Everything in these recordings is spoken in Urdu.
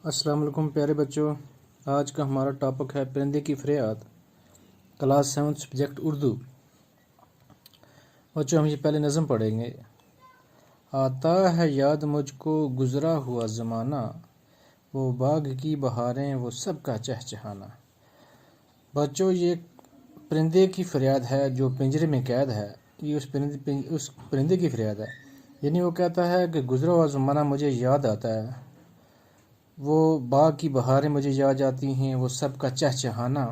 السلام علیکم پیارے بچوں، آج کا ہمارا ٹاپک ہے پرندے کی فریاد، کلاس 7 سبجیکٹ اردو۔ بچوں ہم یہ پہلے نظم پڑھیں گے۔ آتا ہے یاد مجھ کو گزرا ہوا زمانہ، وہ باغ کی بہاریں وہ سب کا چہچہانا۔ بچوں یہ پرندے کی فریاد ہے جو پنجرے میں قید ہے، یہ اس پرندے کی فریاد ہے، یعنی وہ کہتا ہے کہ گزرا ہوا زمانہ مجھے یاد آتا ہے، وہ باغ کی بہاریں مجھے یاد آتی ہیں، وہ سب کا چہچہانا۔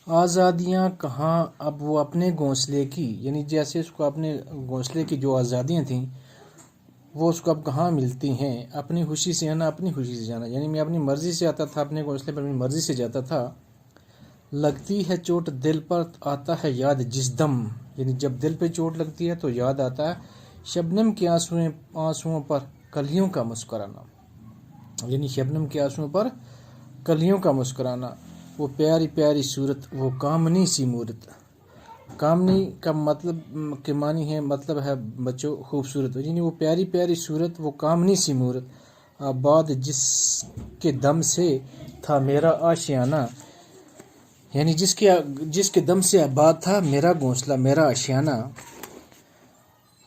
آزادیاں کہاں اب وہ اپنے گھونسلے کی، یعنی جیسے اس کو اپنے گھونسلے کی جو آزادیاں تھیں وہ اس کو اب کہاں ملتی ہیں۔ اپنی خوشی سے آنا، اپنی خوشی سے جانا، یعنی میں اپنی مرضی سے آتا تھا اپنے گھونسلے پر، اپنی مرضی سے جاتا تھا۔ لگتی ہے چوٹ دل پر آتا ہے یاد جس دم، یعنی جب دل پہ چوٹ لگتی ہے تو یاد آتا ہے شبنم کے آنسوؤں پر کلیوں کا مسکرانا، یعنی شبنم کے آنسوؤں پر کلیوں کا مسکرانا۔ وہ پیاری پیاری صورت وہ کامنی سی مورت، کامنی کا مطلب کے معنی ہے، مطلب ہے بچوں خوبصورت، یعنی وہ پیاری پیاری صورت وہ کامنی سی مورت، آباد جس کے دم سے تھا میرا آشیانہ، یعنی جس کے دم سے آباد تھا میرا گھونسلہ، میرا آشیانہ۔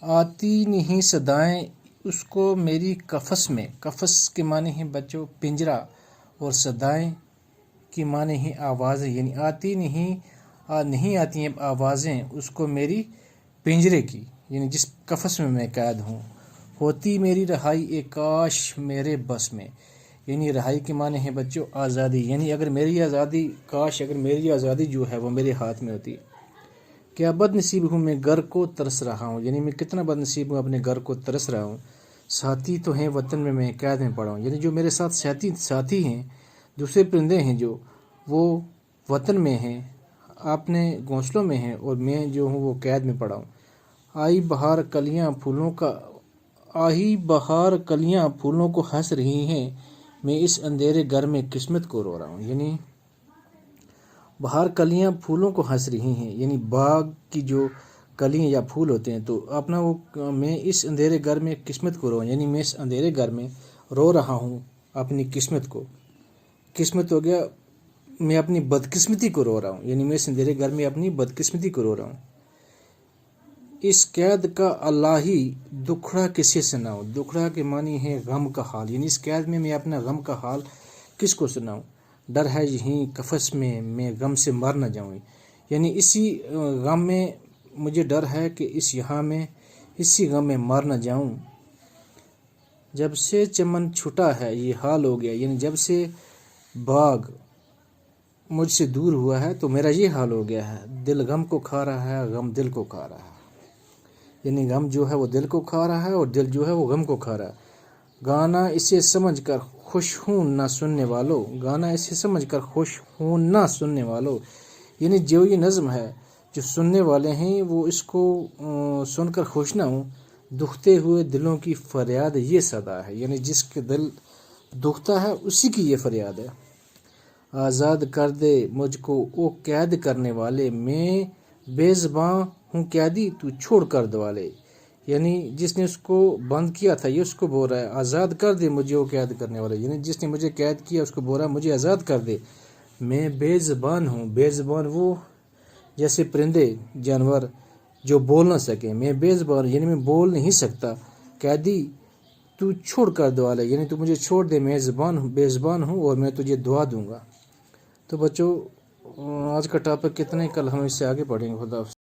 آتی نہیں صدائیں اس کو میری قفس میں، قفس کے معنی ہیں بچوں پنجرا، اور صدائیں کی معنی ہیں آوازیں، یعنی آتی نہیں آتی ہیں آوازیں اس کو میری پنجرے کی، یعنی جس قفس میں میں قید ہوں۔ ہوتی میری رہائی اے کاش میرے بس میں، یعنی رہائی کے معنی ہیں بچوں آزادی، یعنی اگر میری آزادی، کاش اگر میری آزادی جو ہے وہ میرے ہاتھ میں ہوتی۔ کیا بد نصیب ہوں میں گھر کو ترس رہا ہوں، یعنی میں کتنا بد نصیب ہوں اپنے گھر کو ترس رہا ہوں۔ ساتھی تو ہیں وطن میں قید میں پڑا ہوں، یعنی جو میرے ساتھ ساتھی ہیں، دوسرے پرندے ہیں جو وہ وطن میں ہیں، اپنے گھونسلوں میں ہیں، اور میں جو ہوں وہ قید میں پڑا ہوں۔ آئی بہار کلیاں پھولوں کو ہنس رہی ہیں، میں اس اندھیرے گھر میں قسمت کو رو رہا ہوں، یعنی بہار کلیاں پھولوں کو ہنس رہی ہیں، یعنی باغ کی جو کلیاں یا پھول ہوتے ہیں، تو اپنا وہ میں اس اندھیرے گھر میں قسمت کو رو رہا ہوں، یعنی میں اس اندھیرے گھر میں رو رہا ہوں اپنی قسمت کو۔ قسمت ہو گیا میں اپنی بدقسمتی کو رو رہا ہوں، یعنی میں اس اندھیرے گھر میں اپنی بدقسمتی کو رو رہا ہوں۔ اس قید کا الہی دکھڑا کسے سناؤں، دکھڑا کے معنی ہے غم کا حال، یعنی اس قید میں اپنا غم کا حال کس کو سناؤں۔ ڈر ہے یہیں قفس میں غم سے مر نہ جاؤں، یعنی اسی غم میں مجھے ڈر ہے کہ اسی غم میں مر نہ جاؤں۔ جب سے چمن چھٹا ہے یہ حال ہو گیا، یعنی جب سے باغ مجھ سے دور ہوا ہے تو میرا یہ حال ہو گیا ہے۔ دل غم کو کھا رہا ہے، غم دل کو کھا رہا ہے، یعنی غم جو ہے وہ دل کو کھا رہا ہے اور دل جو ہے وہ غم کو کھا رہا ہے۔ گانا اسے سمجھ کر خوش ہوں نہ سننے والو، گانا اسے سمجھ کر خوش ہوں نہ سننے والو، یعنی جو یہ نظم ہے جو سننے والے ہیں وہ اس کو سن کر خوش نہ ہوں۔ دکھتے ہوئے دلوں کی فریاد یہ صدا ہے، یعنی جس کے دل دکھتا ہے اسی کی یہ فریاد ہے۔ آزاد کر دے مجھ کو او قید کرنے والے، میں بے زباں ہوں قیدی تو چھوڑ کر دوالے، یعنی جس نے اس کو بند کیا تھا یہ اس کو بول رہا ہے آزاد کر دے مجھے وہ قید کرنے والے، یعنی جس نے مجھے قید کیا اس کو بول رہا ہے مجھے آزاد کر دے۔ میں بے زبان ہوں، بے زبان وہ جیسے پرندے جانور جو بول نہ سکیں، میں بے زبان یعنی میں بول نہیں سکتا، قیدی تو چھوڑ کر دوالے، یعنی تو مجھے چھوڑ دے، میں بے زبان ہوں اور میں تجھے دعا دوں گا۔ تو بچوں آج کا ٹاپک کتنے، کل ہم اس سے آگے پڑھیں گے۔ خدا حافظ۔